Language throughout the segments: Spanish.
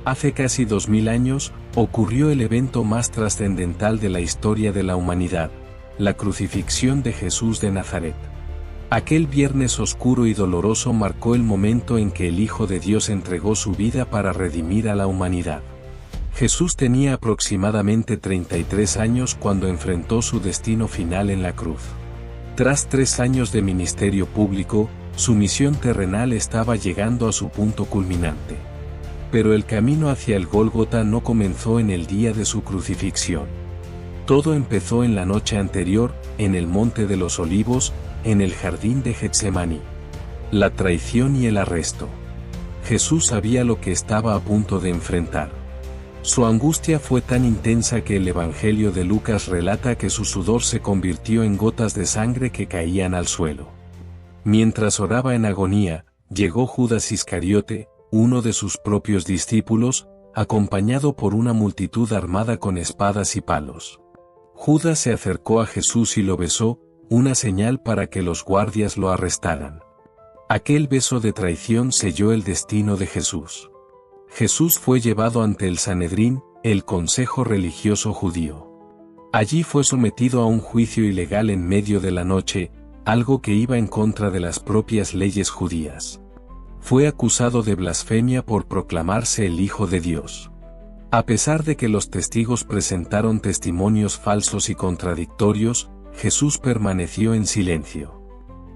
Hace casi 2000 años, ocurrió el evento más trascendental de la historia de la humanidad, la crucifixión de Jesús de Nazaret. Aquel viernes oscuro y doloroso marcó el momento en que el Hijo de Dios entregó su vida para redimir a la humanidad. Jesús tenía aproximadamente 33 años cuando enfrentó su destino final en la cruz. Tras 3 años de ministerio público, su misión terrenal estaba llegando a su punto culminante. Pero el camino hacia el Gólgota no comenzó en el día de su crucifixión. Todo empezó en la noche anterior, en el Monte de los Olivos, en el jardín de Getsemaní. La traición y el arresto. Jesús sabía lo que estaba a punto de enfrentar. Su angustia fue tan intensa que el Evangelio de Lucas relata que su sudor se convirtió en gotas de sangre que caían al suelo. Mientras oraba en agonía, llegó Judas Iscariote, uno de sus propios discípulos, acompañado por una multitud armada con espadas y palos. Judas se acercó a Jesús y lo besó, una señal para que los guardias lo arrestaran. Aquel beso de traición selló el destino de Jesús. Jesús fue llevado ante el Sanedrín, el consejo religioso judío. Allí fue sometido a un juicio ilegal en medio de la noche, algo que iba en contra de las propias leyes judías. Fue acusado de blasfemia por proclamarse el Hijo de Dios. A pesar de que los testigos presentaron testimonios falsos y contradictorios, Jesús permaneció en silencio.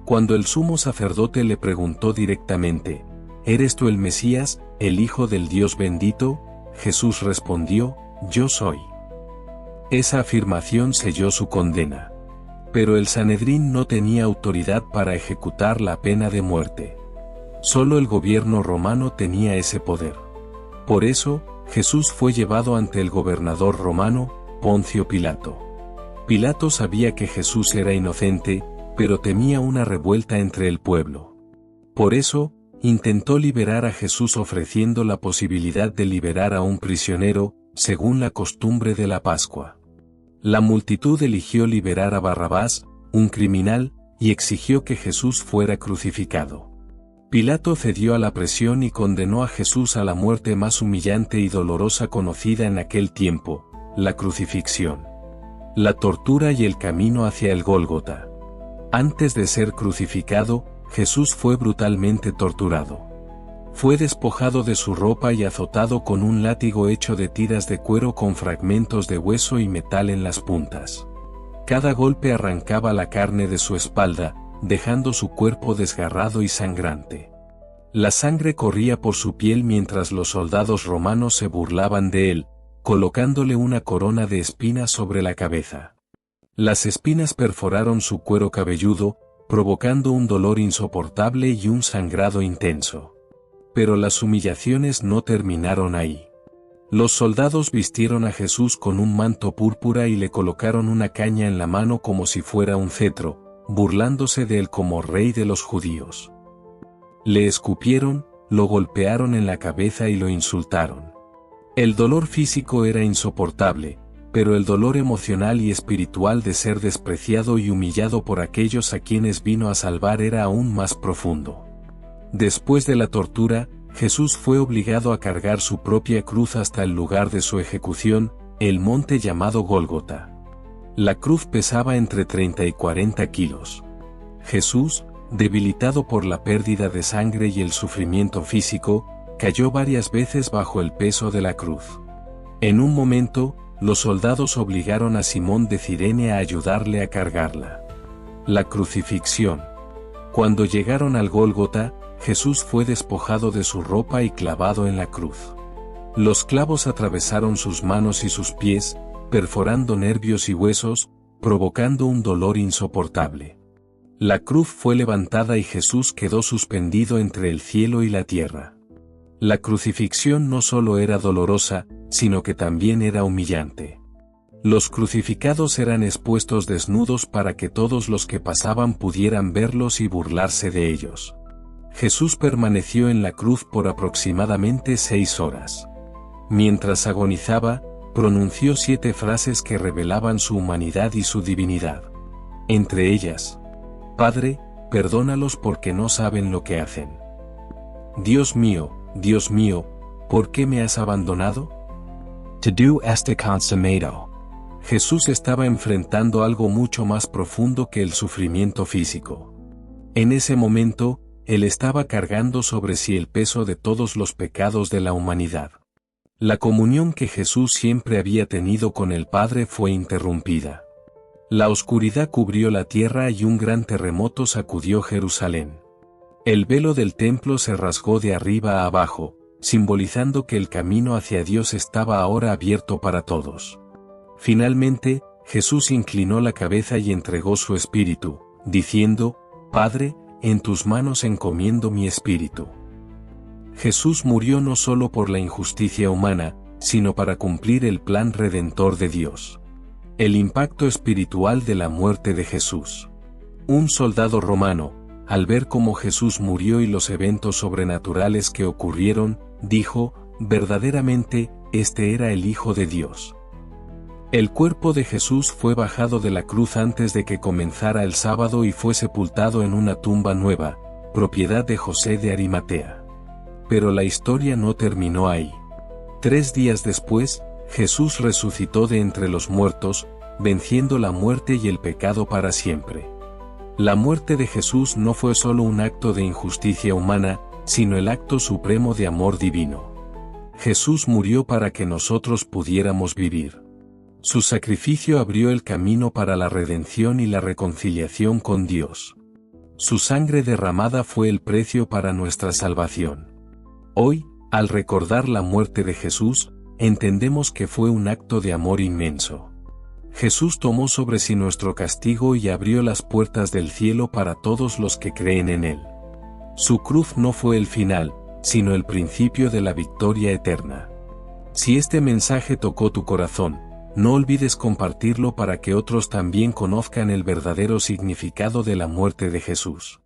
Cuando el sumo sacerdote le preguntó directamente, ¿eres tú el Mesías, el Hijo del Dios bendito? Jesús respondió, yo soy. Esa afirmación selló su condena. Pero el Sanedrín no tenía autoridad para ejecutar la pena de muerte. Solo el gobierno romano tenía ese poder. Por eso, Jesús fue llevado ante el gobernador romano, Poncio Pilato. Pilato sabía que Jesús era inocente, pero temía una revuelta entre el pueblo. Por eso, intentó liberar a Jesús ofreciendo la posibilidad de liberar a un prisionero, según la costumbre de la Pascua. La multitud eligió liberar a Barrabás, un criminal, y exigió que Jesús fuera crucificado. Pilato cedió a la presión y condenó a Jesús a la muerte más humillante y dolorosa conocida en aquel tiempo, la crucifixión. La tortura y el camino hacia el Gólgota. Antes de ser crucificado, Jesús fue brutalmente torturado. Fue despojado de su ropa y azotado con un látigo hecho de tiras de cuero con fragmentos de hueso y metal en las puntas. Cada golpe arrancaba la carne de su espalda, dejando su cuerpo desgarrado y sangrante. La sangre corría por su piel mientras los soldados romanos se burlaban de él, colocándole una corona de espinas sobre la cabeza. Las espinas perforaron su cuero cabelludo, provocando un dolor insoportable y un sangrado intenso. Pero las humillaciones no terminaron ahí. Los soldados vistieron a Jesús con un manto púrpura y le colocaron una caña en la mano como si fuera un cetro, burlándose de él como rey de los judíos. Le escupieron, lo golpearon en la cabeza y lo insultaron. El dolor físico era insoportable, pero el dolor emocional y espiritual de ser despreciado y humillado por aquellos a quienes vino a salvar era aún más profundo. Después de la tortura, Jesús fue obligado a cargar su propia cruz hasta el lugar de su ejecución, el monte llamado Gólgota. La cruz pesaba entre 30 y 40 kilos. Jesús, debilitado por la pérdida de sangre y el sufrimiento físico, cayó varias veces bajo el peso de la cruz. En un momento, los soldados obligaron a Simón de Cirene a ayudarle a cargarla. La crucifixión. Cuando llegaron al Gólgota, Jesús fue despojado de su ropa y clavado en la cruz. Los clavos atravesaron sus manos y sus pies, perforando nervios y huesos, provocando un dolor insoportable. La cruz fue levantada y Jesús quedó suspendido entre el cielo y la tierra. La crucifixión no solo era dolorosa, sino que también era humillante. Los crucificados eran expuestos desnudos para que todos los que pasaban pudieran verlos y burlarse de ellos. Jesús permaneció en la cruz por aproximadamente 6 horas. Mientras agonizaba, pronunció 7 frases que revelaban su humanidad y su divinidad. Entre ellas: Padre, perdónalos porque no saben lo que hacen. Dios mío, ¿por qué me has abandonado? To do este consummato. Jesús estaba enfrentando algo mucho más profundo que el sufrimiento físico. En ese momento, Él estaba cargando sobre sí el peso de todos los pecados de la humanidad. La comunión que Jesús siempre había tenido con el Padre fue interrumpida. La oscuridad cubrió la tierra y un gran terremoto sacudió Jerusalén. El velo del templo se rasgó de arriba a abajo, simbolizando que el camino hacia Dios estaba ahora abierto para todos. Finalmente, Jesús inclinó la cabeza y entregó su espíritu, diciendo: Padre, en tus manos encomiendo mi espíritu. Jesús murió no solo por la injusticia humana, sino para cumplir el plan redentor de Dios. El impacto espiritual de la muerte de Jesús. Un soldado romano, al ver cómo Jesús murió y los eventos sobrenaturales que ocurrieron, dijo: verdaderamente, este era el Hijo de Dios. El cuerpo de Jesús fue bajado de la cruz antes de que comenzara el sábado y fue sepultado en una tumba nueva, propiedad de José de Arimatea. Pero la historia no terminó ahí. 3 días después, Jesús resucitó de entre los muertos, venciendo la muerte y el pecado para siempre. La muerte de Jesús no fue solo un acto de injusticia humana, sino el acto supremo de amor divino. Jesús murió para que nosotros pudiéramos vivir. Su sacrificio abrió el camino para la redención y la reconciliación con Dios. Su sangre derramada fue el precio para nuestra salvación. Hoy, al recordar la muerte de Jesús, entendemos que fue un acto de amor inmenso. Jesús tomó sobre sí nuestro castigo y abrió las puertas del cielo para todos los que creen en Él. Su cruz no fue el final, sino el principio de la victoria eterna. Si este mensaje tocó tu corazón, no olvides compartirlo para que otros también conozcan el verdadero significado de la muerte de Jesús.